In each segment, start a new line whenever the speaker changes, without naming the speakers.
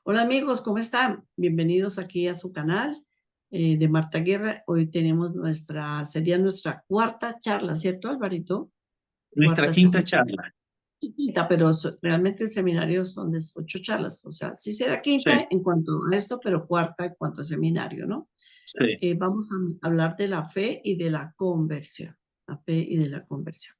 Hola amigos, ¿cómo están? Bienvenidos aquí a su canal de Marta Guerra. Hoy tenemos sería nuestra cuarta charla, ¿cierto, Alvarito?
Nuestra
Cuarta
quinta
charla.
charla.
Quinta, pero realmente el seminario son de 8 charlas. O sea, sí será
Sí,
quinta en cuanto a esto, pero cuarta en cuanto a seminario, ¿no?
sí.
Vamos a hablar de la fe y de la conversión. La fe y de la conversión.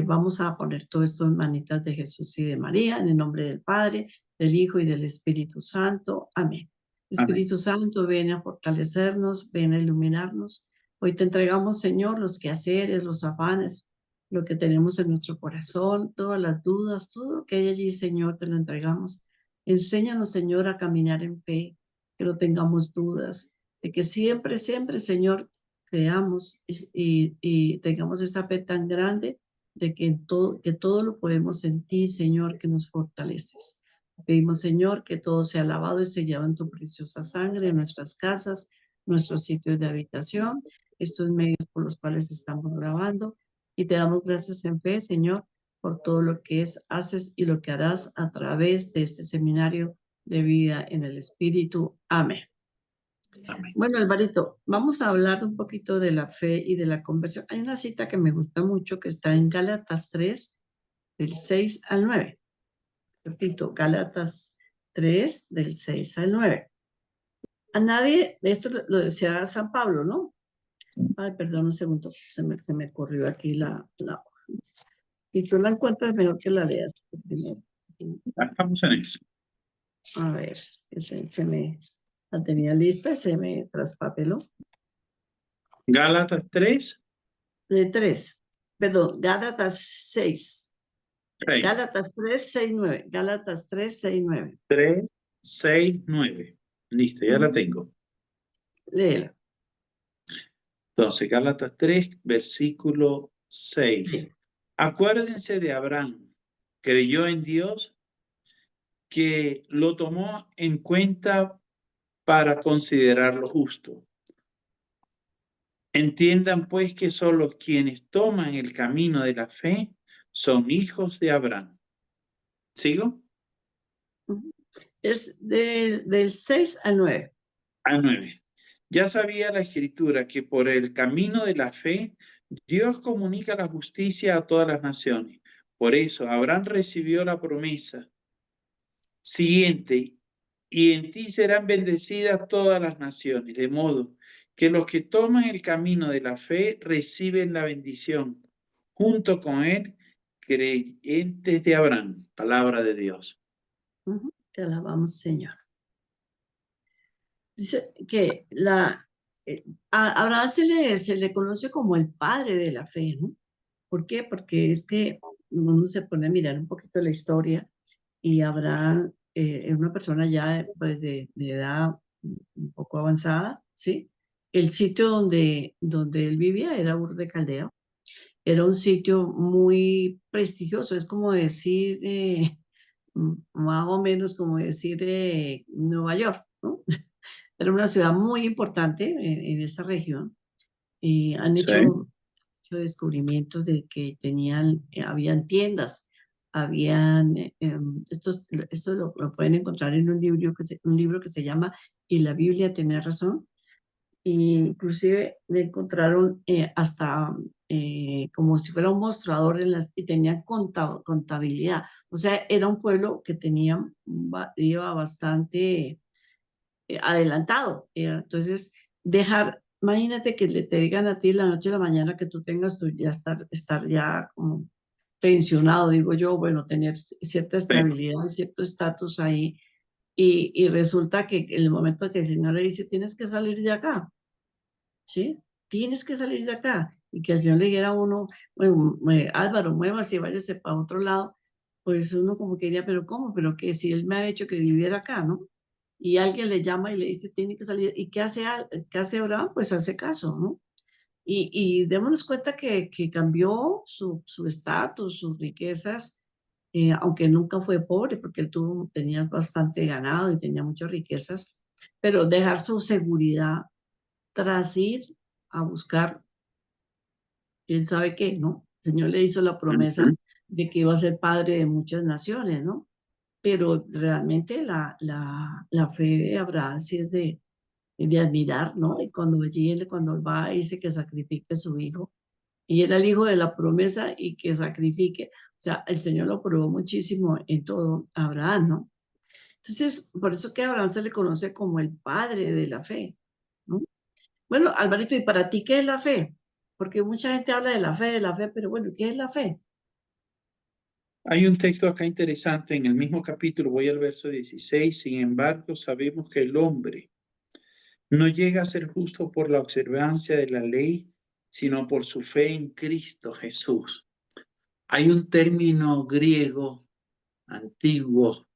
Vamos a poner todo esto en manitas de Jesús y de María, en el nombre del Padre, del Hijo y del Espíritu Santo. Amén.
Amén.
Espíritu Santo, ven a fortalecernos, ven a iluminarnos. Hoy te entregamos, Señor, los quehaceres, los afanes, lo que tenemos en nuestro corazón, todas las dudas, todo lo que hay allí, Señor, te lo entregamos. Enséñanos, Señor, a caminar en fe, que no tengamos dudas, de que siempre, siempre, Señor, creamos y tengamos esa fe tan grande de que todo lo podemos en ti, Señor, que nos fortaleces. Pedimos, Señor, que todo sea lavado y sellado en tu preciosa sangre, en nuestras casas, nuestros sitios de habitación, estos medios por los cuales estamos grabando. Y te damos gracias en fe, Señor, por todo lo que haces y lo que harás a través de este seminario de vida en el Espíritu. Amén.
Amén.
Bueno, Alvarito, vamos a hablar un poquito de la fe y de la conversión. Hay una cita que me gusta mucho que está en Gálatas 3, del 6 al 9. Repito, Gálatas 3, del 6 al 9. A nadie, esto lo decía San Pablo, ¿no? Ay, perdón un segundo, se me corrió aquí la hoja. Si tú la encuentras, mejor que la leas primero.
Estamos en eso.
A ver, la tenía lista y se me traspapeló.
Gálatas 3,
De 3, perdón, Gálatas 6.
6.
Gálatas 3, 6, 9. Gálatas 3, 6, 9.
3, 6, 9. Listo, ya la tengo.
Léela.
Entonces, Gálatas 3, versículo 6.
Sí.
Acuérdense de Abraham. Creyó en Dios que lo tomó en cuenta para considerarlo justo. Entiendan pues que solo quienes toman el camino de la fe son hijos de Abraham. ¿Sigo?
Es del 6 al 9.
A 9. Ya sabía la escritura que por el camino de la fe Dios comunica la justicia a todas las naciones. Por eso Abraham recibió la promesa siguiente, y en ti serán bendecidas todas las naciones, de modo que los que toman el camino de la fe reciben la bendición, junto con él, creyentes de Abraham. Palabra de Dios.
Te alabamos, Señor. Dice que a Abraham se le conoce como el padre de la fe, ¿no? ¿Por qué? Porque es que uno se pone a mirar un poquito la historia y Abraham es una persona ya pues, de edad un poco avanzada, ¿sí? El sitio donde él vivía era Ur de Caldea. Era un sitio muy prestigioso, es como decir, más o menos como decir Nueva York, ¿no? Era una ciudad muy importante en esa región. Han
Sí,
hecho descubrimientos de que habían tiendas, habían, esto lo pueden encontrar en un libro que se llama Y la Biblia tiene razón. Inclusive le encontraron hasta como si fuera un mostrador y tenían contabilidad. O sea, era un pueblo que iba bastante adelantado. Entonces, imagínate que te digan a ti la noche a la mañana que tú tengas tu ya estar ya como pensionado, digo yo, bueno, tener cierta
sí.
estabilidad, cierto estatus ahí. Y resulta que en el momento que el Señor le dice, tienes que salir de acá, ¿sí? Tienes que salir de acá. Y que el Señor le dijera a uno, bueno, Álvaro, muévase y váyase para otro lado, pues uno como que diría, pero ¿cómo? Pero que si él me ha hecho que viviera acá, ¿no? Y alguien le llama y le dice, tiene que salir. ¿Y qué hace Abraham? Pues hace caso, ¿no? Y démonos cuenta que cambió su estatus, sus riquezas, aunque nunca fue pobre, porque tenía bastante ganado y tenía muchas riquezas, pero dejar su seguridad tras ir a buscar, quién sabe qué, ¿no? El Señor le hizo la promesa
Ujú.
de que iba a ser padre de muchas naciones, ¿no? pero realmente la fe de Abraham sí es de admirar, ¿no? Y cuando él va y dice que sacrifique a su hijo, y era el hijo de la promesa y que sacrifique, o sea, el Señor lo probó muchísimo en todo a Abraham, ¿no? Entonces, por eso que a Abraham se le conoce como el padre de la fe, ¿no? Bueno, Alvarito, ¿y para ti qué es la fe? Porque mucha gente habla de la fe, pero bueno, ¿qué es la fe?
Hay un texto acá interesante en el mismo capítulo, voy al verso 16. Sin embargo, sabemos que el hombre no llega a ser justo por la observancia de la ley, sino por su fe en Cristo Jesús. Hay un término griego antiguo,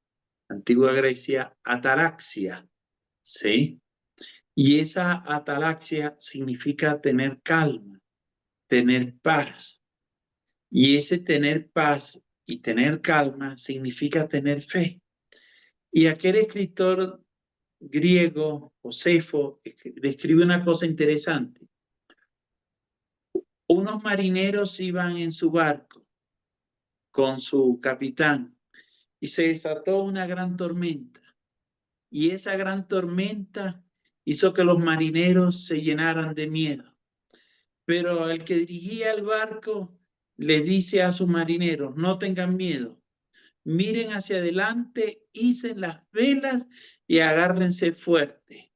antigua Grecia, ataraxia, ¿sí? Y esa ataraxia significa tener calma, tener paz. Y ese tener paz y tener calma significa tener fe. Y aquel escritor griego, Josefo, describe una cosa interesante. Unos marineros iban en su barco con su capitán y se desató una gran tormenta. Y esa gran tormenta hizo que los marineros se llenaran de miedo. Pero el que dirigía el barco le dice a sus marineros, no tengan miedo, miren hacia adelante, hicen las velas y agárrense fuerte,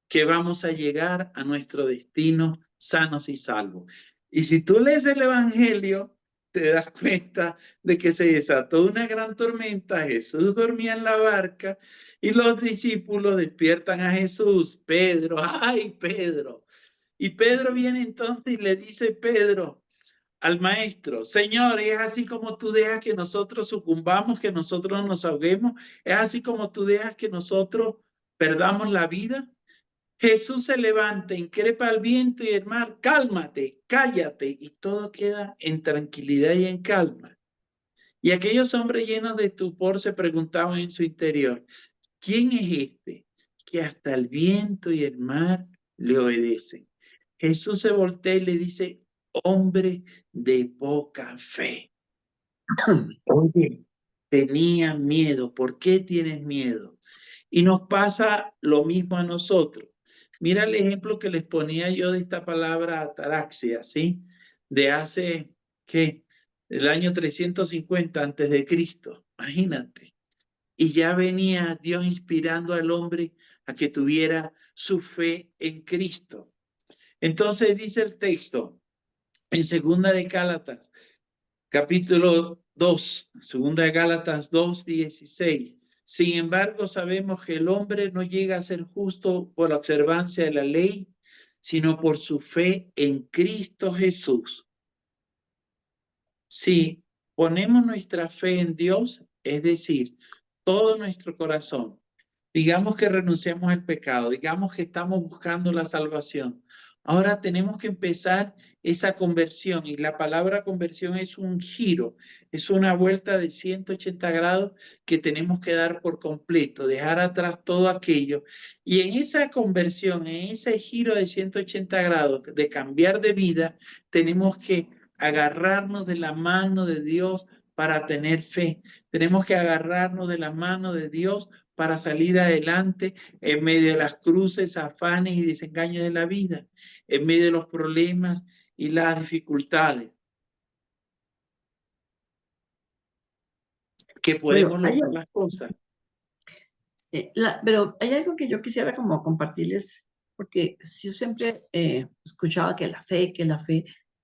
que vamos a llegar a nuestro destino sanos y salvos. Y si tú lees el Evangelio, te das cuenta de que se desató una gran tormenta, Jesús dormía en la barca y los discípulos despiertan a Jesús. Pedro, ay Pedro. Y Pedro viene entonces y le dice Pedro al maestro, Señor, es así como tú dejas que nosotros sucumbamos, que nosotros nos ahoguemos, es así como tú dejas que nosotros perdamos la vida. Jesús se levanta, increpa al viento y el mar, cálmate, cállate, y todo queda en tranquilidad y en calma. Y aquellos hombres llenos de estupor se preguntaban en su interior, ¿quién es este que hasta el viento y el mar le obedecen? Jesús se voltea y le dice, hombre de poca fe. Oye, tenía miedo. ¿Por qué tienes miedo? Y nos pasa lo mismo a nosotros. Mira el ejemplo que les ponía yo de esta palabra ataraxia, ¿sí? De hace, ¿qué? El año 350 antes de Cristo. Imagínate. Y ya venía Dios inspirando al hombre a que tuviera su fe en Cristo. Entonces dice el texto en segunda de Gálatas, capítulo 2, segunda de Gálatas 2:16. Sin embargo, sabemos que el hombre no llega a ser justo por la observancia de la ley, sino por su fe en Cristo Jesús. Si ponemos nuestra fe en Dios, es decir, todo nuestro corazón, digamos que renunciamos al pecado, digamos que estamos buscando la salvación. Ahora tenemos que empezar esa conversión y la palabra conversión es un giro, es una vuelta de 180 grados que tenemos que dar por completo, dejar atrás todo aquello. Y en esa conversión, en ese giro de 180 grados de cambiar de vida, tenemos que agarrarnos de la mano de Dios para tener fe. Tenemos que agarrarnos de la mano de Dios para salir adelante en medio de las cruces, afanes y desengaños de la vida, en medio de los problemas y las dificultades, que
Bueno,
podemos lograr las cosas.
pero hay algo que yo quisiera como compartirles, porque yo siempre escuchaba que la fe,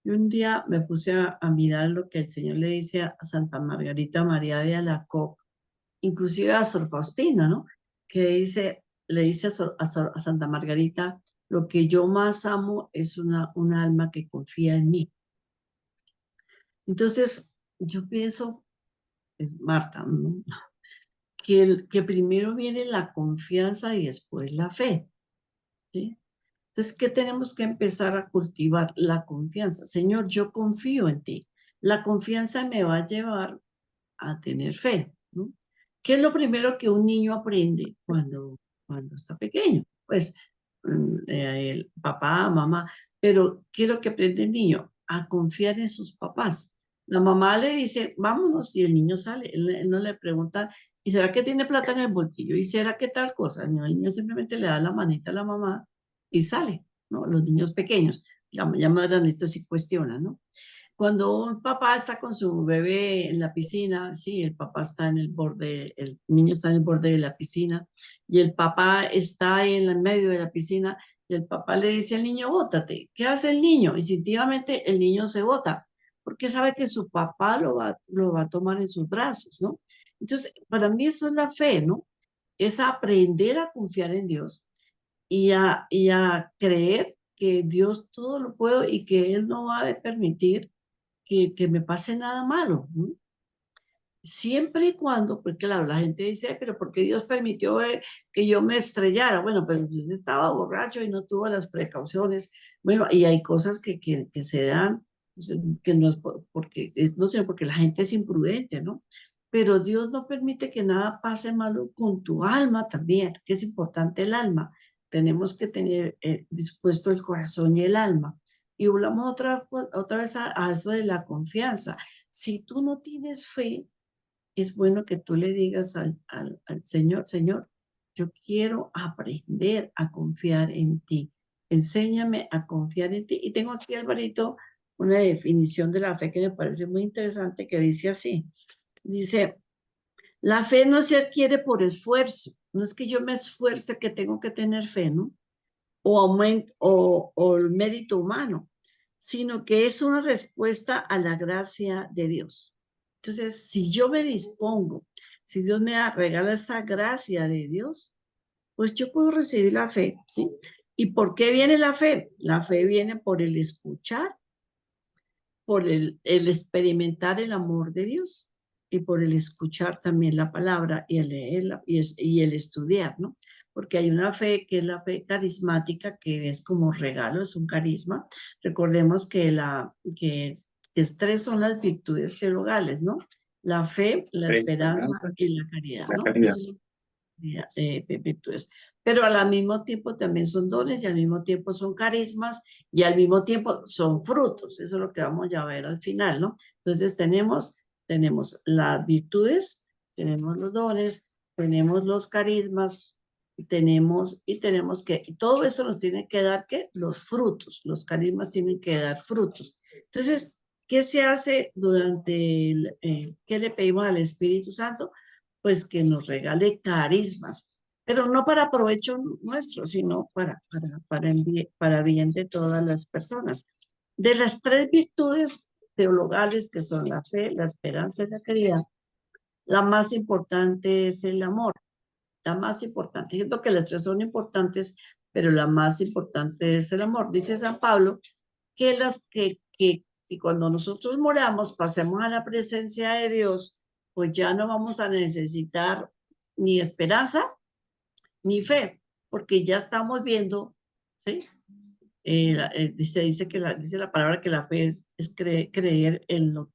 y un día me puse a mirar lo que el Señor le dice a Santa Margarita María de Alacoque, inclusive a Sor Faustina, ¿no? Que dice, le dice a Santa Margarita, lo que yo más amo es un alma que confía en mí. Entonces, yo pienso, es Marta, ¿no? Que primero viene la confianza y después la fe, ¿sí? Entonces, ¿qué tenemos que empezar a cultivar? La confianza. Señor, yo confío en ti. La confianza me va a llevar a tener fe, ¿no? ¿Qué es lo primero que un niño aprende cuando está pequeño? Pues el papá, mamá, pero ¿qué es lo que aprende el niño? A confiar en sus papás. La mamá le dice, vámonos, y el niño sale. Él no le pregunta ¿Y será que tiene plata en el bolsillo? ¿Y será que tal cosa? No, el niño simplemente le da la manita a la mamá y sale, ¿no? Los niños pequeños, ya más grandes sí cuestionan, ¿no? Cuando un papá está con su bebé en la piscina, sí, el papá está en el borde, el niño está en el borde de la piscina y el papá está ahí en el medio de la piscina y el papá le dice al niño, bótate. ¿Qué hace el niño? Instintivamente el niño se bota porque sabe que su papá lo va a tomar en sus brazos, ¿no? Entonces, para mí eso es la fe, ¿no? Es aprender a confiar en Dios y a creer que Dios todo lo puede y que Él no va a permitir que me pase nada malo, ¿no? Siempre y cuando, pues claro, la gente dice, pero ¿por qué Dios permitió que yo me estrellara? Bueno, pero Dios estaba borracho y no tuvo las precauciones. Bueno, y hay cosas que se dan, pues, que no es porque, no sé, porque la gente es imprudente, ¿no? Pero Dios no permite que nada pase malo con tu alma también, que es importante el alma. Tenemos que tener dispuesto el corazón y el alma. Y hablamos otra vez a eso de la confianza. Si tú no tienes fe, es bueno que tú le digas al Señor, Señor, yo quiero aprender a confiar en ti. Enséñame a confiar en ti. Y tengo aquí, Alvarito, una definición de la fe que me parece muy interesante, que dice así. Dice, la fe no se adquiere por esfuerzo. No es que yo me esfuerce que tengo que tener fe, ¿no? O el mérito humano, sino que es una respuesta a la gracia de Dios. Entonces, si yo me dispongo, si Dios me regala esa gracia de Dios, pues yo puedo recibir la fe, ¿sí? ¿Y por qué viene la fe? La fe viene por el escuchar, por el experimentar el amor de Dios y por el escuchar también la palabra y el leerla y el estudiar, ¿no? Porque hay una fe que es la fe carismática, que es como regalo, es un carisma. Recordemos que tres son las virtudes teologales, ¿no? La fe, la esperanza y la caridad,
La
¿no?
caridad.
Eso virtudes. Pero al mismo tiempo también son dones y al mismo tiempo son carismas y al mismo tiempo son frutos. Eso es lo que vamos a ver al final, ¿no? Entonces tenemos las virtudes, tenemos los dones, tenemos los carismas, y tenemos que, y todo eso nos tiene que dar, ¿qué? Los frutos, los carismas tienen que dar frutos. Entonces, ¿qué se hace qué le pedimos al Espíritu Santo? Pues que nos regale carismas, pero no para provecho nuestro, sino para bien de todas las personas. De las tres virtudes teologales que son la fe, la esperanza y la caridad, la más importante es el amor, la más importante. Siento que las tres son importantes, pero la más importante es el amor. Dice San Pablo que cuando nosotros moramos, pasemos a la presencia de Dios, pues ya no vamos a necesitar ni esperanza ni fe, porque ya estamos viendo, ¿sí? Dice la palabra que la fe es creer en lo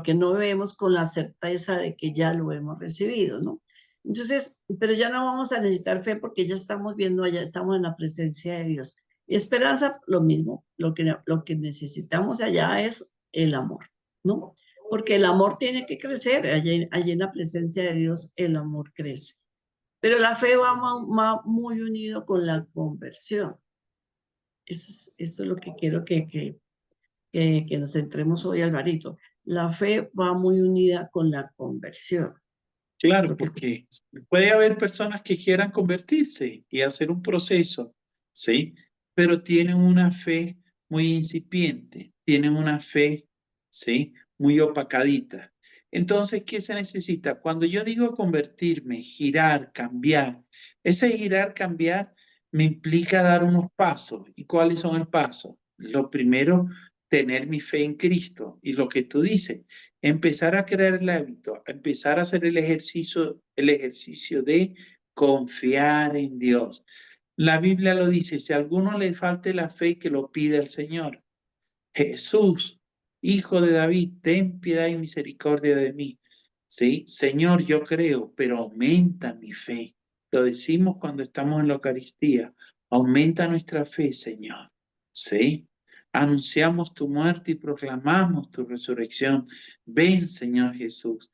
que no vemos con la certeza de que ya lo hemos recibido, ¿no? Entonces, pero ya no vamos a necesitar fe porque ya estamos viendo allá, estamos en la presencia de Dios. Y esperanza, lo mismo, lo que necesitamos allá es el amor, ¿no? Porque el amor tiene que crecer, allí en la presencia de Dios el amor crece. Pero la fe va muy unido con la conversión. Eso es lo que quiero que nos centremos hoy, Alvarito. La fe va muy unida con la conversión.
Claro, porque puede haber personas que quieran convertirse y hacer un proceso, ¿sí? Pero tienen una fe muy incipiente, tienen una fe, ¿sí? Muy opacadita. Entonces, ¿qué se necesita? Cuando yo digo convertirme, girar, cambiar, ese girar, cambiar me implica dar unos pasos. ¿Y cuáles son el paso? Lo primero, tener mi fe en Cristo. Y lo que tú dices, empezar a crear el hábito, empezar a hacer el ejercicio de confiar en Dios. La Biblia lo dice, si a alguno le falte la fe, que lo pide al Señor. Jesús, Hijo de David, ten piedad y misericordia de mí. Sí, Señor, yo creo, pero aumenta mi fe. Lo decimos cuando estamos en la Eucaristía. Aumenta nuestra fe, Señor. Sí. Anunciamos tu muerte y proclamamos tu resurrección. Ven, Señor Jesús.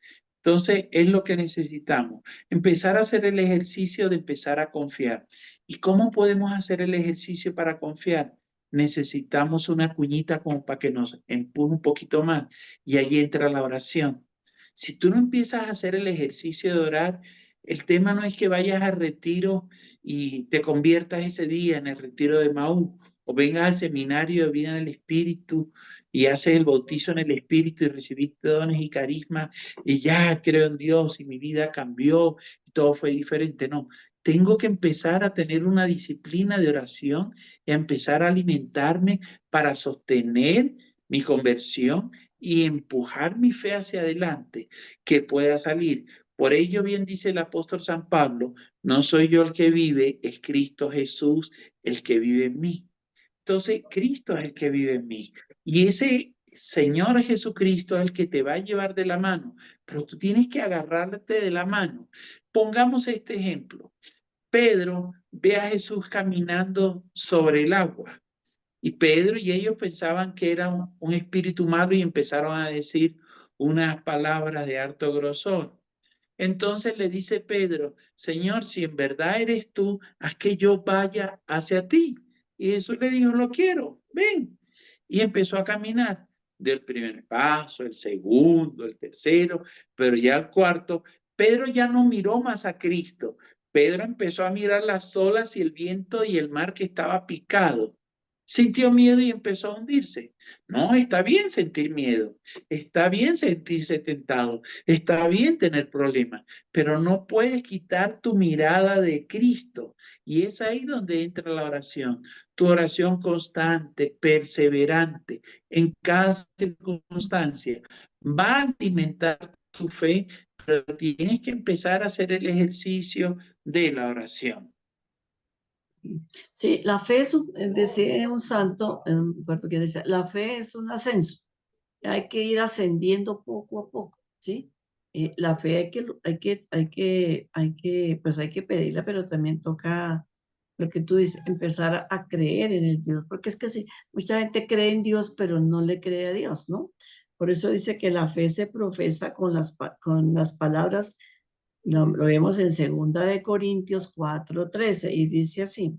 Entonces, es lo que necesitamos. Empezar a hacer el ejercicio de empezar a confiar. ¿Y cómo podemos hacer el ejercicio para confiar? Necesitamos una cuñita como para que nos empuje un poquito más. Y ahí entra la oración. Si tú no empiezas a hacer el ejercicio de orar, el tema no es que vayas al retiro y te conviertas ese día en el retiro de Maú, o vengas al seminario de vida en el Espíritu y haces el bautizo en el Espíritu y recibiste dones y carismas y ya creo en Dios y mi vida cambió y todo fue diferente. No, tengo que empezar a tener una disciplina de oración y a empezar a alimentarme para sostener mi conversión y empujar mi fe hacia adelante, que pueda salir. Por ello bien dice el apóstol San Pablo, no soy yo el que vive, es Cristo Jesús el que vive en mí. Entonces, Cristo es el que vive en mí. Y ese Señor Jesucristo es el que te va a llevar de la mano, pero tú tienes que agarrarte de la mano. Pongamos este ejemplo. Pedro ve a Jesús caminando sobre el agua. Y Pedro y ellos pensaban que era un espíritu malo y empezaron a decir unas palabras de harto grosor. Entonces le dice Pedro, Señor, si en verdad eres tú, haz que yo vaya hacia ti. Y Jesús le dijo, lo quiero, ven. Y empezó a caminar del primer paso, el segundo, el tercero, pero ya al cuarto, Pedro ya no miró más a Cristo. Pedro empezó a mirar las olas y el viento y el mar que estaba picado. Sintió miedo y empezó a hundirse. No, está bien sentir miedo, está bien sentirse tentado, está bien tener problemas, pero no puedes quitar tu mirada de Cristo. Y es ahí donde entra la oración. Tu oración constante, perseverante, en cada circunstancia, va a alimentar tu fe, pero tienes que empezar a hacer el ejercicio de la oración.
Sí, la fe es, decía un santo, no me acuerdo quién decía, la fe es un ascenso. Hay que ir ascendiendo poco a poco, ¿sí? La fe pues hay que pedirla, pero también toca lo que tú dices, empezar a creer en el Dios, porque es que sí, mucha gente cree en Dios, pero no le cree a Dios, ¿no? Por eso dice que la fe se profesa con las palabras, lo vemos en 2 Corintios 4:13, y dice así,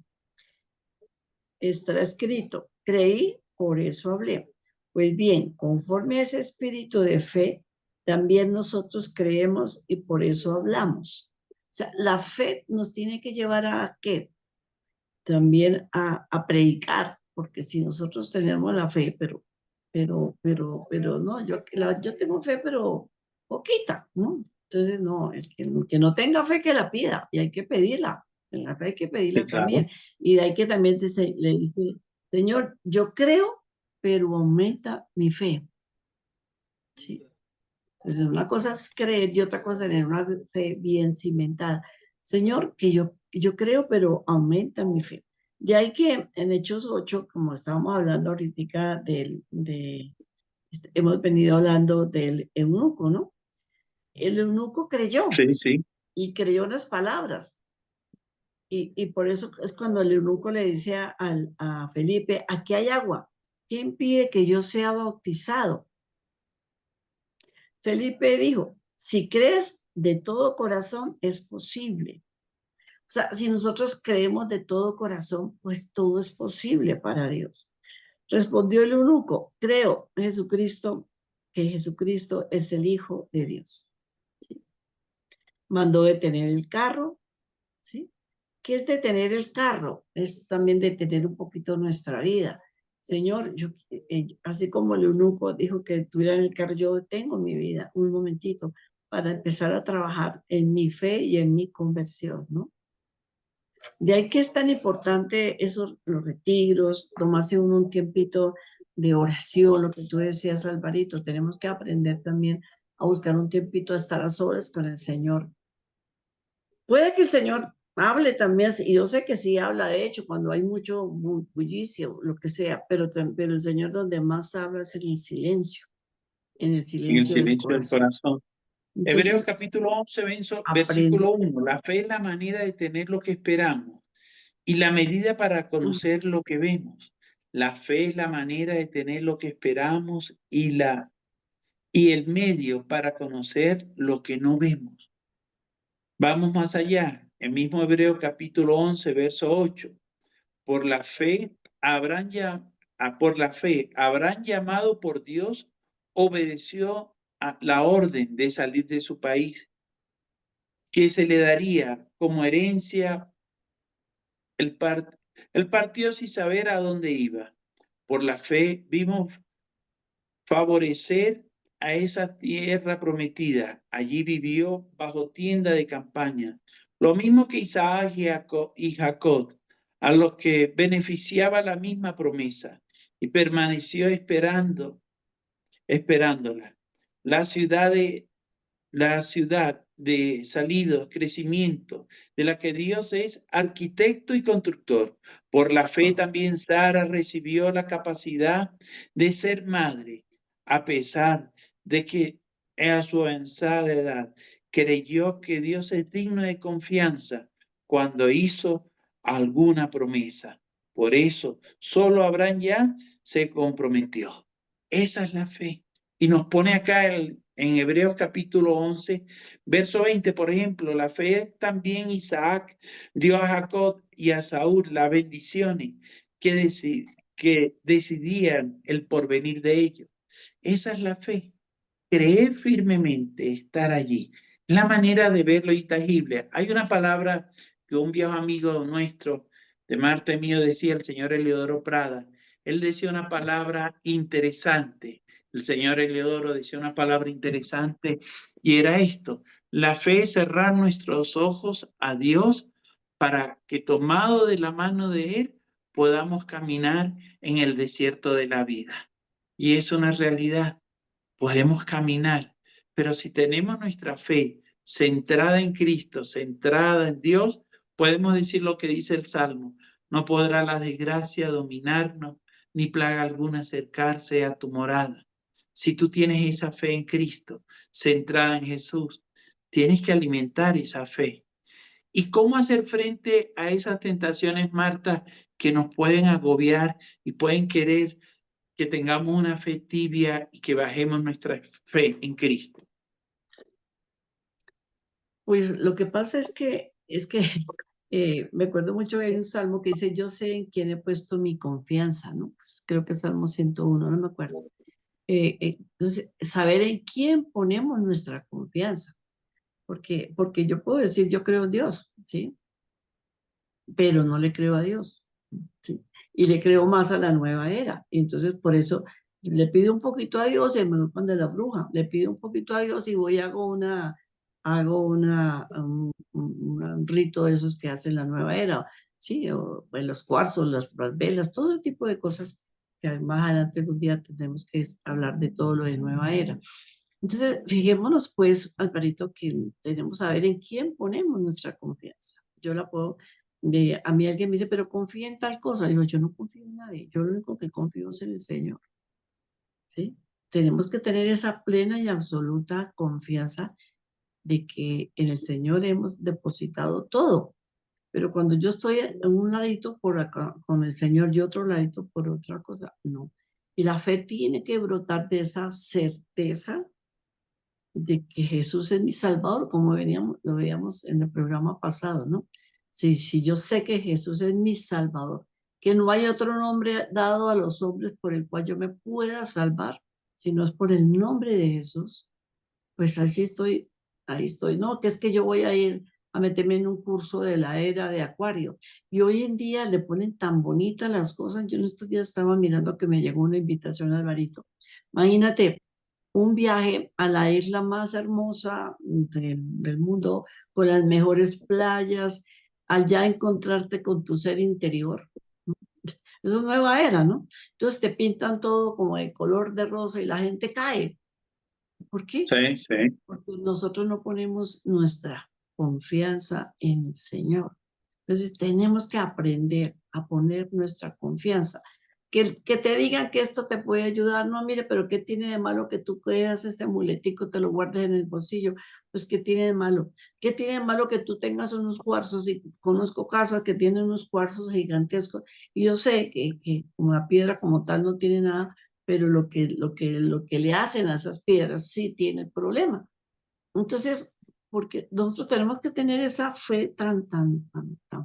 está escrito, creí, por eso hablé. Pues bien, conforme a ese espíritu de fe, también nosotros creemos y por eso hablamos. O sea, la fe nos tiene que llevar a qué? También a predicar, porque si nosotros tenemos la fe, pero no, yo tengo fe, pero poquita, ¿no? Entonces, no, el que no tenga fe que la pida, y hay que pedirla, en la fe hay que
Sí,
pedirla
claro.
también, y hay que también le dice, Señor, yo creo, pero aumenta mi fe, ¿sí? Entonces, una cosa es creer y otra cosa es tener una fe bien cimentada. Señor, que yo creo, pero aumenta mi fe. De ahí que en Hechos 8, como estábamos hablando ahorita hemos venido hablando del eunuco, ¿no? El eunuco creyó
Sí, sí.
y creyó las palabras. Y por eso es cuando el eunuco le dice a Felipe, aquí hay agua. ¿Quién pide que yo sea bautizado? Felipe dijo, si crees de todo corazón, es posible. O sea, si nosotros creemos de todo corazón, pues todo es posible para Dios. Respondió el eunuco, creo Jesucristo, que Jesucristo es el Hijo de Dios. Mandó detener el carro, ¿sí? ¿Qué es detener el carro? Es también detener un poquito nuestra vida. Señor, así como el eunuco dijo que tuviera en el carro, yo tengo mi vida, un momentito, para empezar a trabajar en mi fe y en mi conversión, ¿no? De ahí que es tan importante esos, los retiros, tomarse uno un tiempito de oración, lo que tú decías, Alvarito, tenemos que aprender también a buscar un tiempito a estar a solas con el Señor. Puede que el Señor hable también, y yo sé que sí habla, de hecho, cuando hay mucho bullicio, lo que sea, pero el Señor donde más habla es en el
En el
silencio del
silencio del
corazón.
corazón. Hebreos
Entonces,
capítulo 11,
aprende.
versículo 1. La fe es la manera de tener lo que esperamos y la medida para conocer lo que vemos. La fe es la manera de tener lo que esperamos y la y el medio para conocer lo que no vemos. Vamos más allá. El mismo Hebreo capítulo 11, verso 8. Por la fe, por la fe, Abraham llamado por Dios, obedeció a la orden de salir de su país, que se le daría como herencia. Él partió sin saber a dónde iba. Por la fe vimos favorecer a esa tierra prometida. Allí vivió bajo tienda de campaña. Lo mismo que Isaac y Jacob, a los que beneficiaba la misma promesa, y permaneció esperándola. La ciudad de salido, crecimiento, de la que Dios es arquitecto y constructor. Por la fe también Sara recibió la capacidad de ser madre, a pesar de que a su avanzada edad creyó que Dios es digno de confianza cuando hizo alguna promesa. Por eso, solo Abraham ya se comprometió. Esa es la fe. Y nos pone acá en Hebreos capítulo 11, verso 20, por ejemplo, la fe también Isaac dio a Jacob y a Saúl las bendiciones que decidían el porvenir de ellos. Esa es la fe. Creer firmemente, estar allí. La manera de verlo intangible. Hay una palabra que un viejo amigo nuestro, de Marte mío, decía, el señor Eliodoro Prada. Él decía una palabra interesante. El señor Eliodoro decía una palabra interesante y era esto: la fe es cerrar nuestros ojos a Dios para que, tomado de la mano de Él, podamos caminar en el desierto de la vida. Y es una realidad. Podemos caminar, pero si tenemos nuestra fe centrada en Cristo, centrada en Dios, podemos decir lo que dice el Salmo: no podrá la desgracia dominarnos, ni plaga alguna acercarse a tu morada. Si tú tienes esa fe en Cristo, centrada en Jesús, tienes que alimentar esa fe. ¿Y cómo hacer frente a esas tentaciones, Marta, que nos pueden agobiar y pueden querer que tengamos una fe tibia y que bajemos nuestra fe en Cristo?
Pues lo que pasa es que me acuerdo mucho que hay un salmo que dice, yo sé en quién he puesto mi confianza, ¿no? Pues creo que es Salmo 101, no me acuerdo. Entonces, saber en quién ponemos nuestra confianza, porque yo puedo decir, yo creo en Dios, ¿sí? Pero no le creo a Dios, ¿sí? Y le creo más a la nueva era. Y entonces, por eso, le pido un poquito a Dios y me voy con de la bruja. Le pido un poquito a Dios y voy y un rito de esos que hacen la nueva era, ¿sí? O en los cuarzos, las velas, todo el tipo de cosas que más adelante algún día tendremos que hablar de todo lo de nueva era. Entonces, fijémonos pues, Alvarito, que tenemos que saber en quién ponemos nuestra confianza. Yo la puedo, a mí alguien me dice, pero confía en tal cosa. Digo, yo no confío en nadie, yo lo único que confío es en el Señor, ¿sí? Tenemos que tener esa plena y absoluta confianza de que en el Señor hemos depositado todo. Pero cuando yo estoy en un ladito por acá con el Señor y otro ladito por otra cosa, no. Y la fe tiene que brotar de esa certeza de que Jesús es mi Salvador, como lo veíamos en el programa pasado, ¿no? Si yo sé que Jesús es mi Salvador, que no hay otro nombre dado a los hombres por el cual yo me pueda salvar, si no es por el nombre de Jesús, pues así estoy, ahí estoy. No, que es que yo voy a ir a meterme en un curso de la era de Acuario. Y hoy en día le ponen tan bonitas las cosas. Yo en estos días estaba mirando que me llegó una invitación a Alvarito. Imagínate, un viaje a la isla más hermosa del mundo, con las mejores playas, allá encontrarte con tu ser interior. Eso es nueva era, ¿no? Entonces te pintan todo como de color de rosa y la gente cae. ¿Por qué?
Sí, sí.
Porque nosotros no ponemos nuestra confianza en el Señor. Entonces tenemos que aprender a poner nuestra confianza. Que te digan que esto te puede ayudar, no, mire, pero ¿qué tiene de malo que tú creas este amuletico, te lo guardes en el bolsillo? Pues ¿qué tiene de malo? ¿Qué tiene de malo que tú tengas unos cuarzos? Y conozco casas que tienen unos cuarzos gigantescos y yo sé que como la piedra como tal no tiene nada, pero lo que le hacen a esas piedras sí tiene el problema. Entonces, porque nosotros tenemos que tener esa fe tan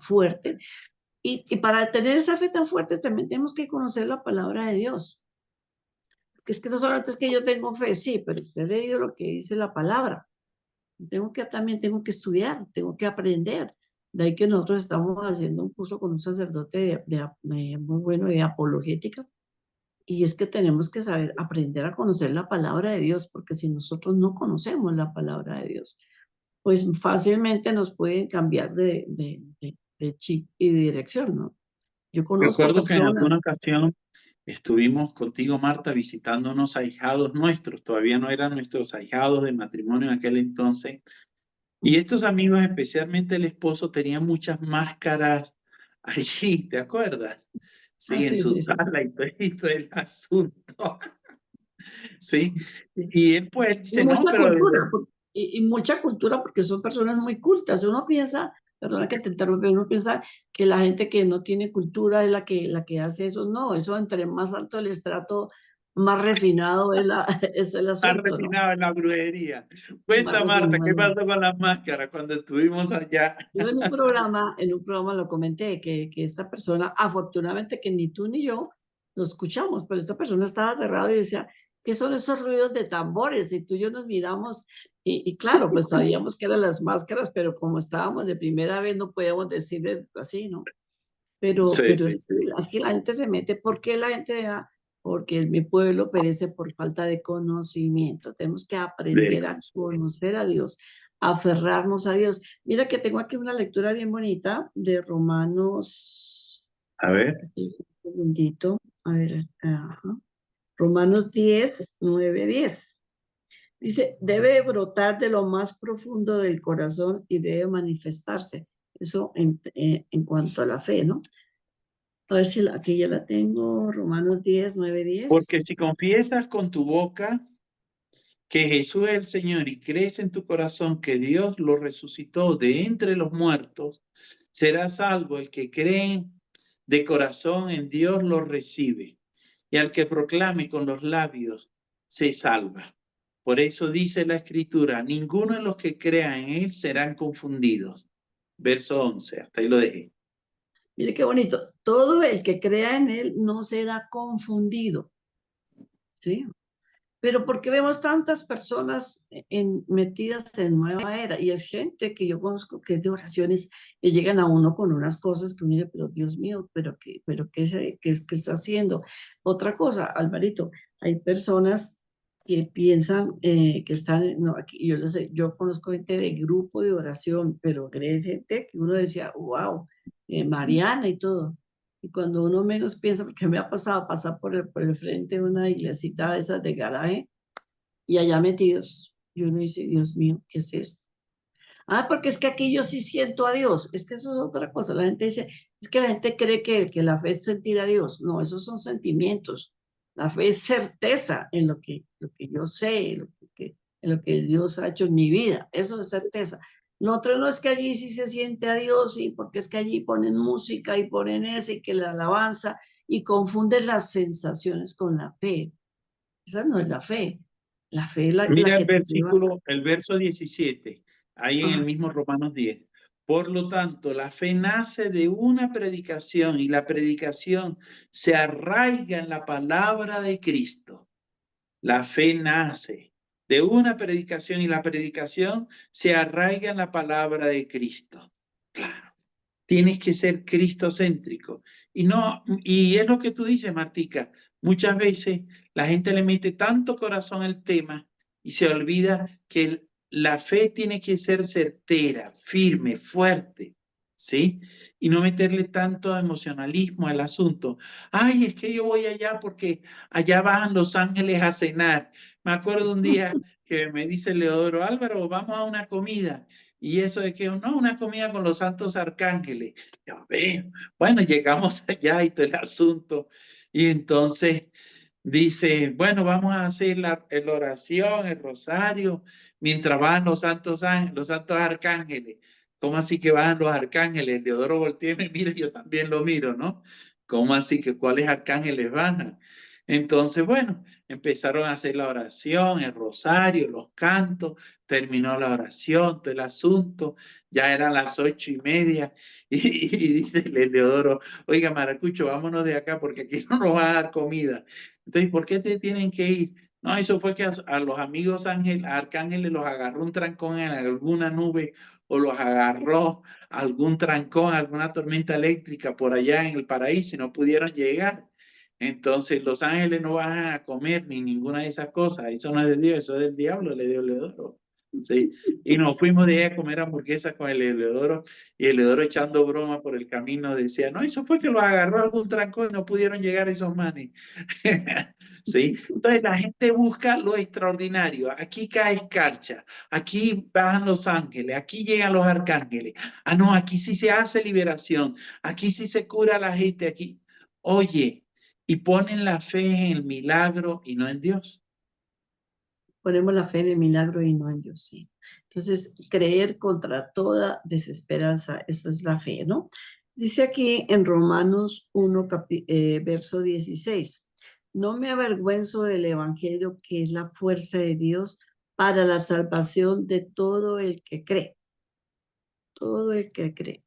fuerte, y para tener esa fe tan fuerte también tenemos que conocer la palabra de Dios. Que es que no solamente es que yo tengo fe, sí, pero usted ha leído lo que dice la palabra. También tengo que estudiar, tengo que aprender. De ahí que nosotros estamos haciendo un curso con un sacerdote muy bueno de apologética, y es que tenemos que saber aprender a conocer la palabra de Dios, porque si nosotros no conocemos la palabra de Dios, pues fácilmente nos pueden cambiar de chip y de dirección, ¿no? Yo conozco
Recuerdo que en
personas.
alguna ocasión estuvimos contigo, Marta, visitando unos ahijados nuestros, todavía no eran nuestros ahijados de matrimonio en aquel entonces, y estos amigos, especialmente el esposo, tenían muchas máscaras allí, ¿te acuerdas?
Ah,
Sí, en
sí,
su
sí, sí.
sala y todo el asunto. Sí,
Sí.
y él pues
Y
dice, no,
mucha
pero
cultura, y mucha cultura, porque son personas muy cultas. Uno piensa, perdona que te interrumpa, uno piensa que la gente que no tiene cultura es la que hace eso. No, eso entre más alto el estrato, más refinado es el
ha
asunto, ¿no?
refinado en la brujería.
Más
Cuenta, Marta, ¿qué
refinado.
pasó con las máscaras cuando estuvimos allá?
Yo en un programa lo comenté, que esta persona, afortunadamente que ni tú ni yo lo escuchamos, pero esta persona estaba aterrada y decía, ¿qué son esos ruidos de tambores? Y tú y yo nos miramos, y claro, pues sabíamos que eran las máscaras, pero como estábamos de primera vez no podíamos decirle así, ¿no?
Sí,
Pero
sí,
es
sí.
que aquí la gente se mete. ¿Por qué la gente va? Porque mi pueblo perece por falta de conocimiento. Tenemos que
De
aprender a
conocimiento.
conocer a Dios, aferrarnos a Dios. Mira que tengo aquí una lectura bien bonita de Romanos,
A ver,
un segundito, a ver, ajá. Romanos 10, 9, 10. Dice, debe brotar de lo más profundo del corazón y debe manifestarse. Eso en cuanto a la fe, ¿no? A ver si aquí ya la tengo, Romanos 10, 9, 10.
porque si confiesas con tu boca que Jesús es el Señor y crees en tu corazón que Dios lo resucitó de entre los muertos, será salvo. El que cree de corazón en Dios lo recibe, y al que proclame con los labios se salva. Por eso dice la Escritura, ninguno de los que crean en Él serán confundidos. Verso 11, hasta ahí lo dejé.
Mire qué bonito. Todo el que crea en él no será confundido, ¿sí? Pero ¿por qué vemos tantas personas metidas en nueva era? Y es gente que yo conozco que es de oraciones, que llegan a uno con unas cosas que uno dice, pero Dios mío, ¿qué está haciendo? Otra cosa, Alvarito, hay personas que piensan que están, no, aquí, yo lo sé, yo conozco gente de grupo de oración, pero cree gente que uno decía, wow, Mariana y todo. Y cuando uno menos piensa, porque me ha pasado pasar por el frente de una iglesita de esas de garaje, y allá metidos, y uno dice, Dios mío, ¿qué es esto? Ah, porque es que aquí yo sí siento a Dios. Es que eso es otra cosa. La gente dice, es que la gente cree que la fe es sentir a Dios. No, esos son sentimientos. La fe es certeza en lo que yo sé, en lo que Dios ha hecho en mi vida. Eso es certeza. Lo otro no es que allí sí se siente a Dios, y porque es que allí ponen música y ponen ese y que la alabanza, y confunden las sensaciones con la fe. Esa no es la fe. La fe es la
Mira el
que te lleva.
versículo, el verso 17, ahí en el
Ah,
mismo Romanos 10. Por lo tanto, la fe nace de una predicación y la predicación se arraiga en la palabra de Cristo. La fe nace de una predicación y la predicación se arraiga en la palabra de Cristo. Claro, tienes que ser cristocéntrico. Y no, y es lo que tú dices, Martica. Muchas veces la gente le mete tanto corazón al tema y se olvida que la fe tiene que ser certera, firme, fuerte, ¿sí? Y no meterle tanto emocionalismo al asunto. Ay, es que yo voy allá porque allá bajan los ángeles a cenar. Me acuerdo un día que me dice Leodoro, Álvaro, vamos a una comida. Y eso de que, no, una comida con los santos arcángeles. Yo veo, bueno, llegamos allá y todo el asunto. Y entonces dice, bueno, vamos a hacer la oración, el rosario, mientras van los santos ángeles, los santos arcángeles. ¿Cómo así que van los arcángeles? Leodoro voltea y me mira, yo también lo miro, ¿no? ¿Cómo así que cuáles arcángeles bajan? Entonces, bueno, empezaron a hacer la oración, el rosario, los cantos, terminó la oración, todo el asunto, ya eran las 8:30 y dice Leodoro, oiga, Maracucho, vámonos de acá porque aquí no nos va a dar comida. Entonces, ¿por qué te tienen que ir? No, eso fue que a los amigos arcángeles los agarró un trancón en alguna nube o los agarró algún trancón, alguna tormenta eléctrica por allá en el paraíso y no pudieron llegar. Entonces los ángeles no van a comer ni ninguna de esas cosas. Eso no es de Dios, eso es del diablo, le dio Leodoro. Sí. Y nos fuimos de ahí a comer hamburguesas con el Leodoro y el Leodoro echando broma por el camino decía, no, eso fue que los agarró algún trancón y no pudieron llegar esos manes. Sí. Entonces la gente busca lo extraordinario. Aquí cae escarcha, aquí bajan los ángeles, aquí llegan los arcángeles. Ah, no, aquí sí se hace liberación, aquí sí se cura a la gente, aquí. Oye, y ponen la fe en el milagro y no en Dios.
Ponemos la fe en el milagro y no en Dios, sí. Entonces, creer contra toda desesperanza, eso es la fe, ¿no? Dice aquí en Romanos 1, verso 16, no me avergüenzo del evangelio que es la fuerza de Dios para la salvación de todo el que cree, todo el que cree.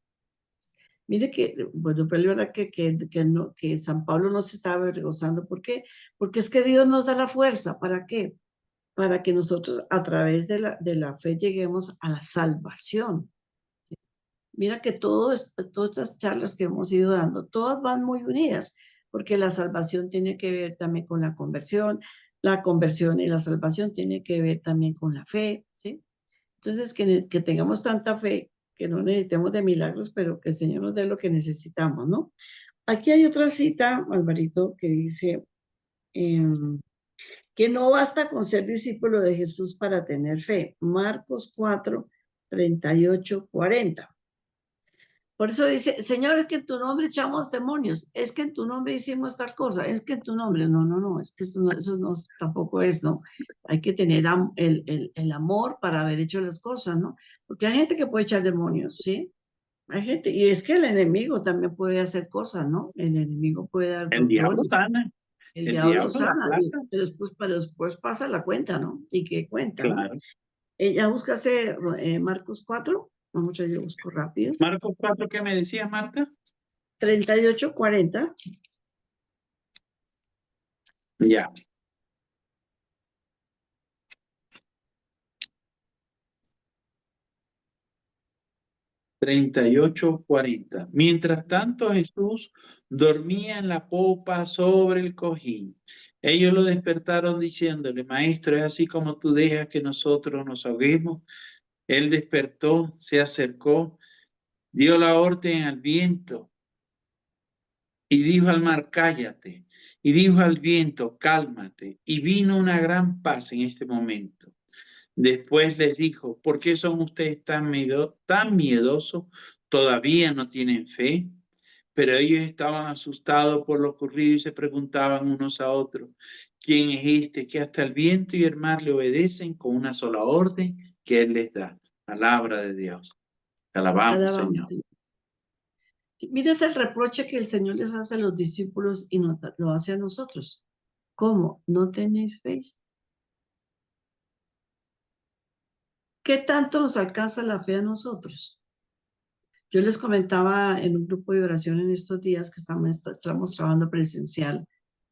Mire que, bueno, pero verdad que San Pablo no se estaba avergonzando. ¿Por qué? Porque es que Dios nos da la fuerza. ¿Para qué? Para que nosotros a través de la fe lleguemos a la salvación. Mira que todas estas charlas que hemos ido dando, todas van muy unidas, porque la salvación tiene que ver también con la conversión y la salvación tiene que ver también con la fe, ¿sí? Entonces, que tengamos tanta fe, que no necesitemos de milagros, pero que el Señor nos dé lo que necesitamos, ¿no? Aquí hay otra cita, Alvarito, que dice que no basta con ser discípulo de Jesús para tener fe. Marcos 4, 38, 40. Por eso dice, Señor, es que en tu nombre echamos demonios, es que en tu nombre hicimos tal cosa, es que en tu nombre, no, es que eso no tampoco es, ¿no? Hay que tener el amor para haber hecho las cosas, ¿no? Porque hay gente que puede echar demonios, ¿sí? Hay gente, y es que el enemigo también puede hacer cosas, ¿no? El enemigo puede dar
El diablo
dones,
sana,
el
el
diablo
diablo la
sana,
plata,
pero después pasa la cuenta, ¿no? ¿Y qué cuenta, no?
claro.
¿Ya buscaste Marcos 4? Vamos a yo busco rápido.
Marcos 4, ¿qué me decías, Marta?
38, 40.
Ya. 38:40. Mientras tanto, Jesús dormía en la popa sobre el cojín. Ellos lo despertaron diciéndole, Maestro, ¿es así como tú dejas que nosotros nos ahoguemos? Él despertó, se acercó, dio la orden al viento y dijo al mar, cállate. Y dijo al viento, cálmate. Y vino una gran paz en este momento. Después les dijo, ¿por qué son ustedes tan miedosos? ¿Todavía no tienen fe? Pero ellos estaban asustados por lo ocurrido y se preguntaban unos a otros, ¿quién es este que hasta el viento y el mar le obedecen con una sola orden que él les da? Palabra de Dios. Te alabamos,
Alabamos.
Señor.
Mira, es el reproche que el Señor les hace a los discípulos y lo hace a nosotros. ¿Cómo? ¿No tenéis fe? ¿Qué tanto nos alcanza la fe a nosotros? Yo les comentaba en un grupo de oración en estos días que estamos trabajando presencial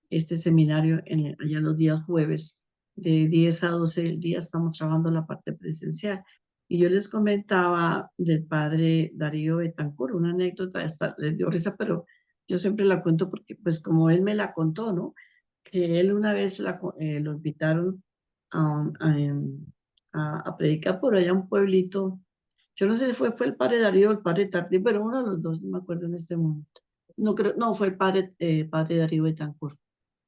este seminario allá los días jueves, de 10 a 12 del día estamos trabajando la parte presencial. Y yo les comentaba del padre Darío Betancourt, una anécdota, les dio risa, pero yo siempre la cuento porque, pues, como él me la contó, ¿no? Que él una vez lo invitaron a, a predicar por allá a un pueblito. Yo no sé si fue el padre Darío o el padre Tardí, pero uno de los dos, no me acuerdo en este momento. No creo, no, fue el padre Darío Betancourt,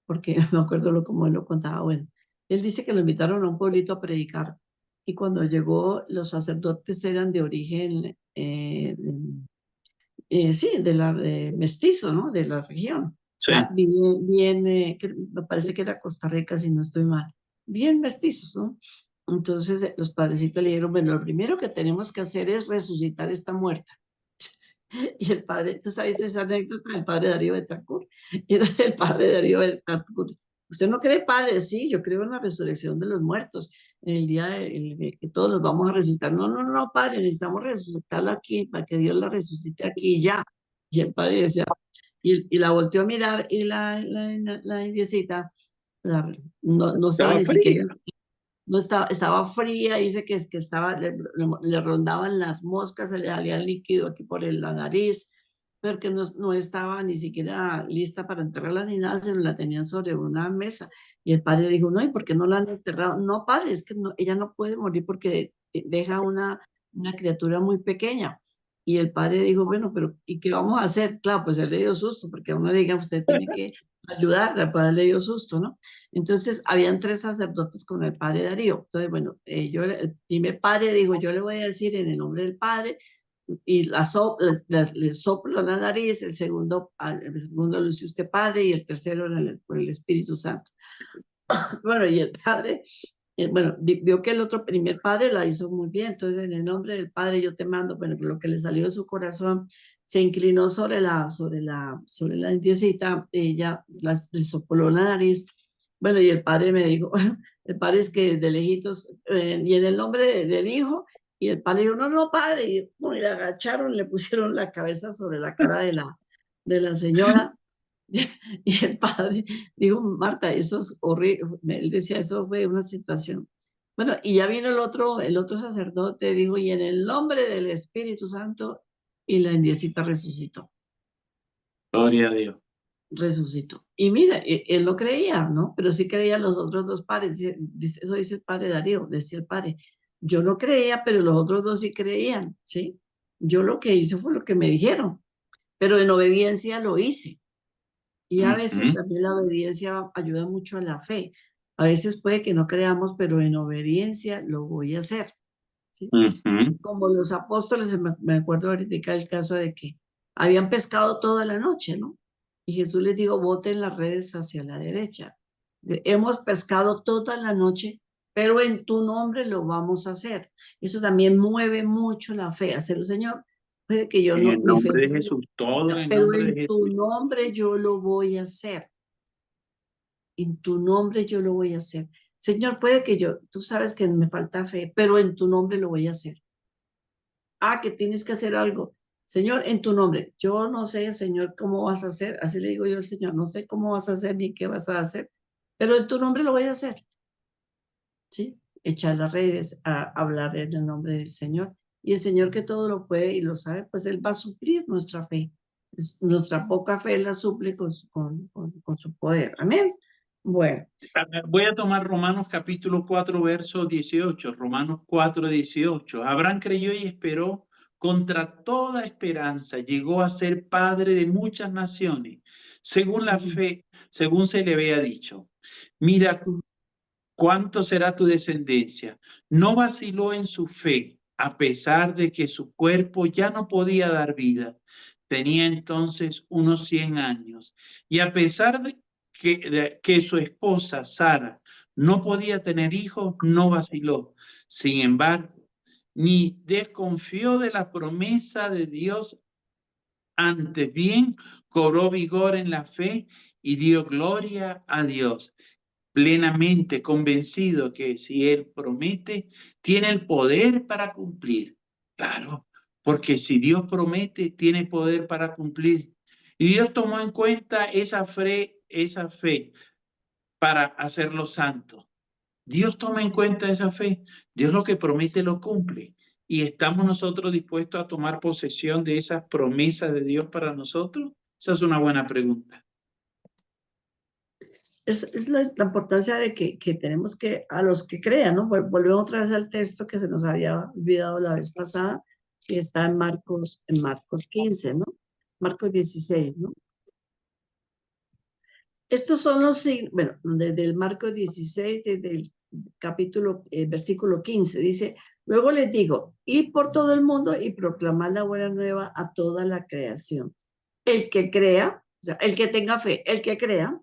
porque me acuerdo como él lo contaba. Bueno, él dice que lo invitaron a un pueblito a predicar y cuando llegó los sacerdotes eran de origen, sí, mestizo, ¿no? De la región.
Sí.
Ya, bien, me parece que era Costa Rica, si no estoy mal. Bien mestizos, ¿no? Entonces los padrecitos le dijeron, bueno, lo primero que tenemos que hacer es resucitar esta muerta. Y el padre, tú sabes esa anécdota del padre Darío Betancourt. Y entonces el padre Darío Betancourt ¿Usted no cree, padre? Sí, yo creo en la resurrección de los muertos, en el día de que todos nos vamos a resucitar. No, no, no, padre, necesitamos resucitarla aquí, para que Dios la resucite aquí y ya. Y el padre decía, y la volteó a mirar y la indiecita no estaba
Estaba
ni
fría.
siquiera, no estaba, estaba fría, dice que estaba, le rondaban las moscas, se le salía líquido aquí por la nariz, pero que no estaba ni siquiera lista para enterrarla ni nada, se la tenían sobre una mesa. Y el padre dijo, no, ¿y por qué no la han enterrado? No, padre, es que ella no puede morir porque deja una criatura muy pequeña. Y el padre dijo, bueno, pero ¿y qué vamos a hacer? Claro, pues él le dio susto, porque a uno le diga, usted tiene que ayudarla, el padre le dio susto, ¿no? Entonces, habían 3 sacerdotes con el padre Darío. Entonces, bueno, el primer padre dijo, yo le voy a decir en el nombre del padre, y le soplo la nariz, el segundo lo hizo usted padre, y el tercero por el Espíritu Santo. Bueno, y el padre, bueno, vio que el otro primer padre la hizo muy bien, entonces en el nombre del padre yo te mando, bueno, lo que le salió de su corazón, se inclinó sobre la indiecita, ella le sopló la nariz, bueno, y el padre me dijo, el padre es que de lejitos, y en el nombre del hijo, y el padre dijo, no, no, padre, y, bueno, y le agacharon, le pusieron la cabeza sobre la cara de la señora, y el padre dijo, Marta, eso es horrible. Él decía, eso fue una situación. Bueno, y ya vino el otro sacerdote, dijo, y en el nombre del Espíritu Santo, y la indiecita resucitó,
Gloria a Dios.
resucitó. Y mira, él no creía, ¿no? Pero sí creían los otros 2 padres. Eso dice el padre Darío, decía el padre. Yo no creía, pero los otros 2 sí creían, ¿sí? Yo lo que hice fue lo que me dijeron, pero en obediencia lo hice. Y a veces
Ujú,
también la obediencia ayuda mucho a la fe. A veces puede que no creamos, pero en obediencia lo voy a hacer, ¿sí?
ujú.
Como los apóstoles, me acuerdo ahorita el caso de que habían pescado toda la noche, ¿no? Y Jesús les dijo, boten las redes hacia la derecha. Hemos pescado toda la noche, pero en tu nombre lo vamos a hacer. Eso también mueve mucho la fe. Hacerlo, Señor, puede que yo
En
no,
el
mi fe
nombre de
no
Jesús, todo en el
pero
nombre de
en tu
Jesús.
nombre yo lo voy a hacer. En tu nombre yo lo voy a hacer. Señor, puede que tú sabes que me falta fe, pero en tu nombre lo voy a hacer. Ah, que tienes que hacer algo. Señor, en tu nombre. Yo no sé, Señor, cómo vas a hacer. Así le digo yo al Señor, no sé cómo vas a hacer ni qué vas a hacer, pero en tu nombre lo voy a hacer. ¿Sí? Echar las redes, a hablar en el nombre del Señor. Y el Señor que todo lo puede y lo sabe, pues Él va a suplir nuestra fe. Nuestra poca fe la suple con su poder. Amén. Bueno.
Voy a tomar Romanos capítulo 4, verso 18. Romanos 4, 18. Abraham creyó y esperó contra toda esperanza. Llegó a ser padre de muchas naciones, según la fe, según se le había dicho. Mira cuánto será tu descendencia. No vaciló en su fe, a pesar de que su cuerpo ya no podía dar vida. Tenía entonces unos 100 años. Y a pesar de que su esposa, Sara, no podía tener hijos, no vaciló. Sin embargo, ni desconfió de la promesa de Dios, antes bien cobró vigor en la fe y dio gloria a Dios, plenamente convencido que si Él promete, tiene el poder para cumplir. Claro, porque si Dios promete, tiene poder para cumplir. Y Dios tomó en cuenta esa fe para hacerlo santo. Dios toma en cuenta esa fe. Dios lo que promete lo cumple. ¿Y estamos nosotros dispuestos a tomar posesión de esas promesas de Dios para nosotros? Esa es una buena pregunta.
Es la importancia de que tenemos que, a los que crean, ¿no? Volvemos otra vez al texto que se nos había olvidado la vez pasada, que está en Marcos 15, ¿no? Marcos 16, ¿no? Estos son los signos, bueno, desde el Marcos 16, desde el capítulo, versículo 15, dice, luego les digo, id por todo el mundo y proclamad la buena nueva a toda la creación. El que crea, o sea, el que tenga fe, el que crea,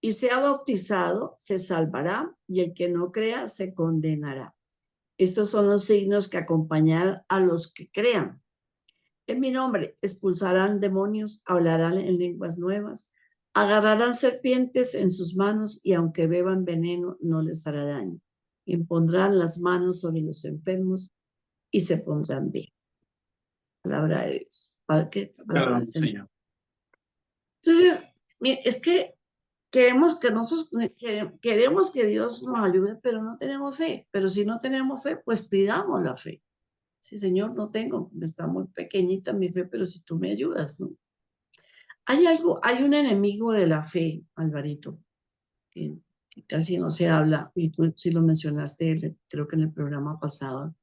y sea bautizado, se salvará, y el que no crea, se condenará. Estos son los signos que acompañan a los que crean. En mi nombre expulsarán demonios, hablarán en lenguas nuevas, Agarrarán serpientes en sus manos y aunque beban veneno no les hará daño. Impondrán las manos sobre los enfermos y se pondrán bien. Palabra de Dios. Palabra del
Perdón,
Señor.
Señor.
Entonces, es que queremos que nosotros queremos que Dios nos ayude, pero no tenemos fe. Pero si no tenemos fe, pues pidamos la fe. Sí, Señor, no tengo, está muy pequeñita mi fe, pero si tú me ayudas, ¿no? Hay un enemigo de la fe, Alvarito, que casi no se habla, y tú sí lo mencionaste, creo que en el programa pasado,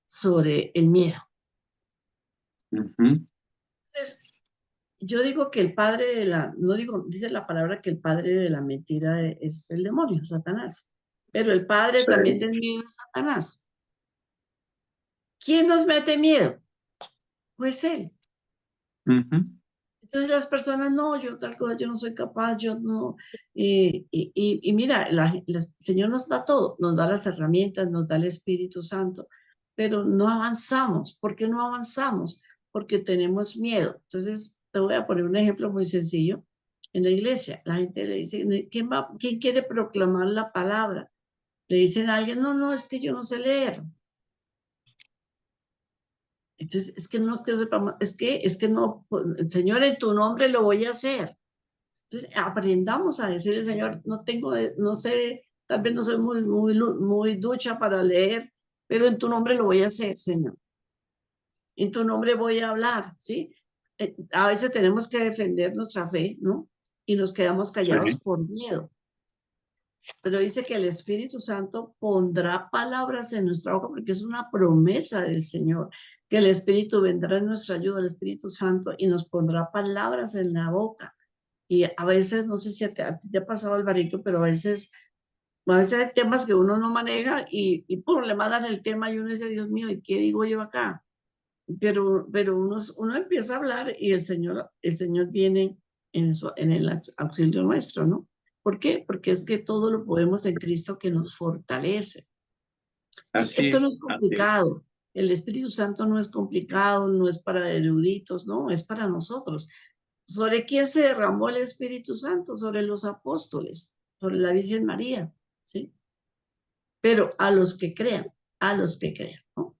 sobre el miedo.
Ujú.
Entonces, yo digo que el padre de la, no digo, dice la palabra que el padre de la mentira es el demonio, Satanás, pero el padre
Sí.
también del miedo es Satanás. ¿Quién nos mete miedo? Pues él.
Ujú.
Entonces las personas, no, yo tal cosa, yo no soy capaz, yo no. Y mira, el Señor nos da todo, nos da las herramientas, nos da el Espíritu Santo, pero no avanzamos. ¿Por qué no avanzamos? Porque tenemos miedo. Entonces, te voy a poner un ejemplo muy sencillo. En la iglesia, la gente le dice, ¿quién quiere proclamar la palabra? Le dicen a alguien, no, no, es que yo no sé leer. Entonces, es que no es que sepamos, es que no, Señor, en tu nombre lo voy a hacer. Entonces, aprendamos a decirle, Señor, no tengo, no sé, tal vez no soy muy ducha para leer, pero en tu nombre lo voy a hacer, Señor. En tu nombre voy a hablar, ¿sí? A veces tenemos que defender nuestra fe, ¿no? Y nos quedamos callados
Sí.
por miedo. Pero dice que el Espíritu Santo pondrá palabras en nuestra boca porque es una promesa del Señor, que el Espíritu vendrá en nuestra ayuda, el Espíritu Santo, y nos pondrá palabras en la boca. Y a veces, no sé si a ti te ha pasado, Alvarito, pero a veces hay temas que uno no maneja y pum, le mandan el tema y uno dice, Dios mío, ¿y qué digo yo acá? Pero uno empieza a hablar y el Señor viene en el auxilio nuestro, ¿no? ¿Por qué? Porque es que todo lo podemos en Cristo que nos fortalece. Entonces,
Así
esto
es,
no es
así es.
complicado. El Espíritu Santo no es complicado, no es para eruditos, no, es para nosotros. ¿Sobre quién se derramó el Espíritu Santo? Sobre los apóstoles, sobre la Virgen María, ¿sí? Pero a los que crean, ¿no?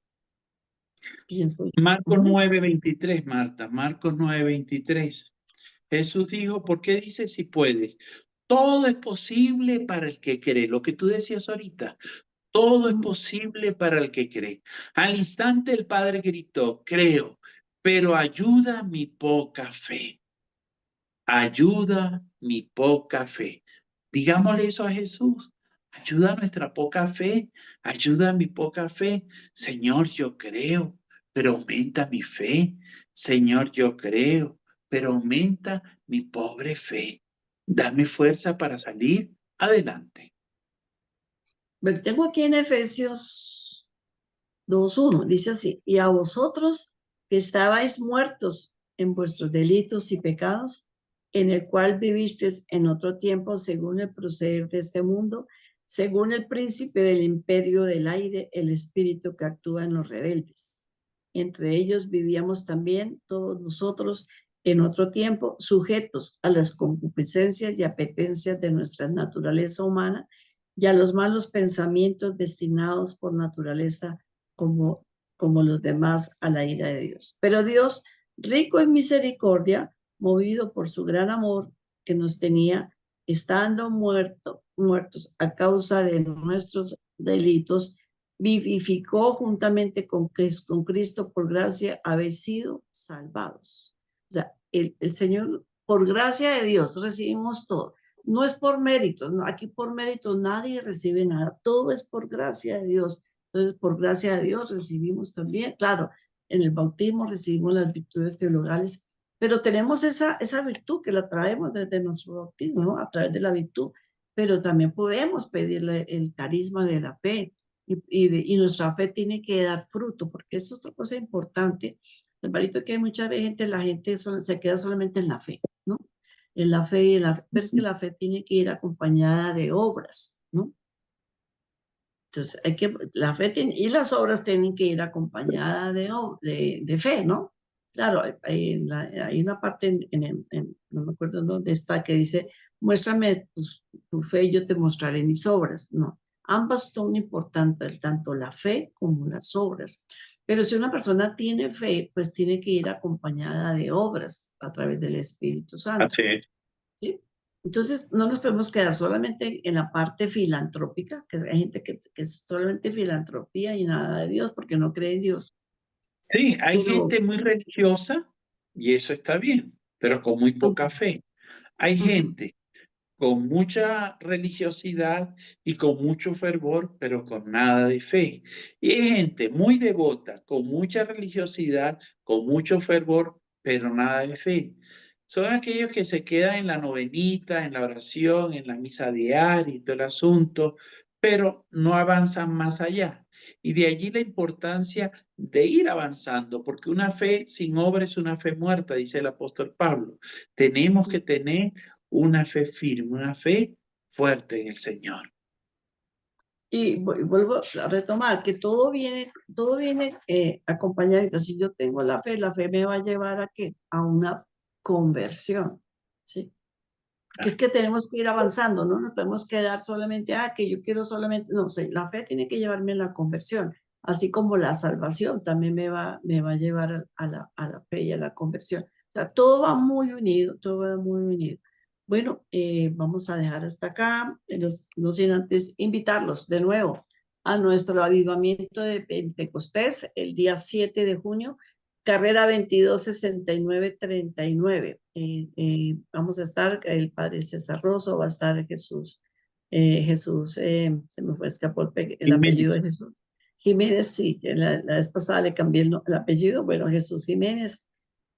Pienso yo.
Marcos
Ujú.
9:23, Marta, Marcos 9:23. Jesús dijo, ¿por qué dices si puedes? Todo es posible para el que cree. Lo que tú decías ahorita, todo es
Ujú.
posible para el que cree. Al instante el Padre gritó, creo, pero ayuda mi poca fe. Ayuda mi poca fe. Digámosle eso a Jesús. Ayuda nuestra poca fe. Ayuda mi poca fe. Señor, yo creo, pero aumenta mi fe. Señor, yo creo, pero aumenta mi pobre fe. Dame fuerza para salir adelante.
Pero tengo aquí en Efesios 2:1, dice así, y a vosotros que estabais muertos en vuestros delitos y pecados, en el cual vivisteis en otro tiempo según el proceder de este mundo, según el príncipe del imperio del aire, el espíritu que actúa en los rebeldes. Entre ellos vivíamos también todos nosotros en otro tiempo, sujetos a las concupiscencias y apetencias de nuestra naturaleza humana y a los malos pensamientos destinados por naturaleza como, como los demás a la ira de Dios. Pero Dios, rico en misericordia, movido por su gran amor que nos tenía, estando muertos a causa de nuestros delitos, vivificó juntamente con Cristo por gracia, habéis sido salvados. O sea, el Señor, por gracia de Dios, recibimos todo. No es por méritos, no, aquí por méritos nadie recibe nada, todo es por gracia de Dios. Entonces, por gracia de Dios recibimos también, claro, en el bautismo recibimos las virtudes teologales, pero tenemos esa virtud que la traemos desde nuestro bautismo, ¿no? A través de la virtud, pero también podemos pedirle el carisma de la fe y nuestra fe tiene que dar fruto, porque es otra cosa importante. El barito que hay mucha gente, la gente se queda solamente en la fe, ¿no? En la fe, pero es que la fe tiene que ir acompañada de obras, ¿no? Entonces, la fe y las obras tienen que ir acompañadas de fe, ¿no? Claro, hay una parte no me acuerdo dónde está, que dice, muéstrame tu fe y yo te mostraré mis obras. No, ambas son importantes, tanto la fe como las obras. Pero si una persona tiene fe, pues tiene que ir acompañada de obras a través del Espíritu Santo.
Así es.
¿Sí? Entonces, no nos podemos quedar solamente en la parte filantrópica, que hay gente que es solamente filantropía y nada de Dios porque no cree en Dios.
Sí, hay
Pero,
gente muy religiosa y eso está bien, pero con muy poca
ujú,
fe. Hay
ujú.
gente con mucha religiosidad y con mucho fervor, pero con nada de fe. Y hay gente muy devota, con mucha religiosidad, con mucho fervor, pero nada de fe. Son aquellos que se quedan en la novenita, en la oración, en la misa diaria y todo el asunto, pero no avanzan más allá. Y de allí la importancia de ir avanzando, porque una fe sin obra es una fe muerta, dice el apóstol Pablo. Tenemos que tener una fe firme, una fe fuerte en el Señor.
Y vuelvo a retomar que todo viene acompañado. Entonces, si yo tengo la fe me va a llevar a qué? A una conversión, ¿sí? Porque
Ah,
es que tenemos que ir avanzando, no nos podemos quedar solamente, que yo quiero solamente, no sé, la fe tiene que llevarme a la conversión, así como la salvación también me va a llevar a la fe y a la conversión. O sea, todo va muy unido, todo va muy unido. Bueno, vamos a dejar hasta acá, no sin antes invitarlos de nuevo a nuestro avivamiento de Pentecostés el día 7 de junio, carrera 226939. Vamos a estar, el padre César Rosso, va a estar Jesús, se me fue, escapó el apellido
Jiménez.
de Jesús. Jiménez, sí, la vez pasada le cambié el apellido, bueno, Jesús Jiménez,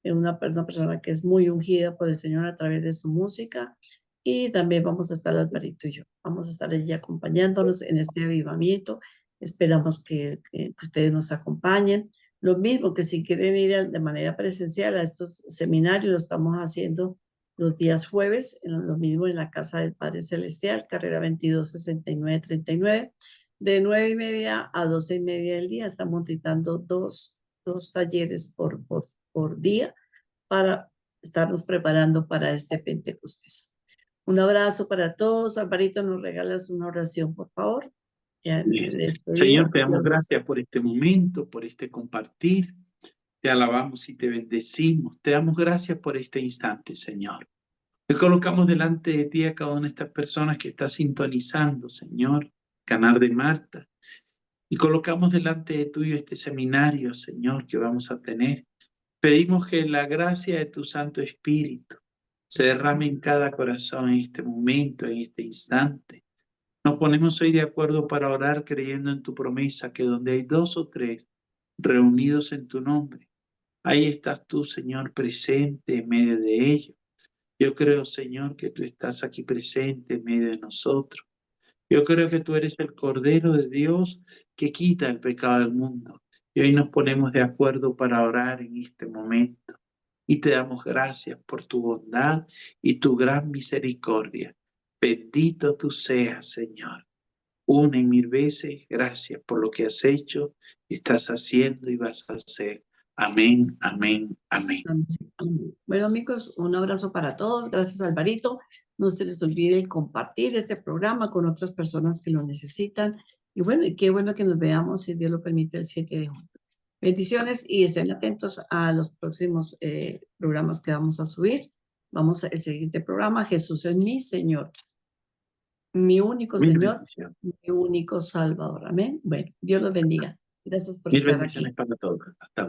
una persona que es muy ungida por el Señor a través de su música. Y también vamos a estar Alvarito y yo. Vamos a estar allí acompañándonos en este avivamiento. Esperamos que ustedes nos acompañen. Lo mismo que si quieren ir de manera presencial a estos seminarios, lo estamos haciendo los días jueves, lo mismo en la Casa del Padre Celestial, carrera 226939, de 9:30 a 12:30 del día. Estamos dictando dos talleres por día para estarnos preparando para este Pentecostés. Un abrazo para todos. Alvarito, ¿nos regalas una oración, por favor? Ya de
Señor,
despedida.
te damos gracias por este momento, por este compartir. Te alabamos y te bendecimos. Te damos gracias por este instante, Señor. Te colocamos delante de ti a cada una de estas personas que está sintonizando, Señor, Canal de Marta. Y colocamos delante de tuyo este seminario, Señor, que vamos a tener. Pedimos que la gracia de tu Santo Espíritu se derrame en cada corazón en este momento, en este instante. Nos ponemos hoy de acuerdo para orar creyendo en tu promesa que donde hay 2 o 3 reunidos en tu nombre, ahí estás tú, Señor, presente en medio de ellos. Yo creo, Señor, que tú estás aquí presente en medio de nosotros. Yo creo que tú eres el Cordero de Dios que quita el pecado del mundo. Y hoy nos ponemos de acuerdo para orar en este momento. Y te damos gracias por tu bondad y tu gran misericordia. Bendito tú seas, Señor. Una y mil veces, gracias por lo que has hecho, estás haciendo y vas a hacer. Amén, amén, amén.
Amén, amén. Bueno, amigos, un abrazo para todos. Gracias, Alvarito. No se les olvide compartir este programa con otras personas que lo necesitan. Y bueno, y qué bueno que nos veamos, si Dios lo permite, el 7 de junio. Bendiciones y estén atentos a los próximos programas que vamos a subir. Vamos al siguiente programa. Jesús es mi Señor, mi único
Mil
Señor,
bendiciones.
mi único Salvador. Amén. Bueno, Dios los bendiga. Gracias por
Mil
estar aquí.
bendiciones para todos. Hasta luego.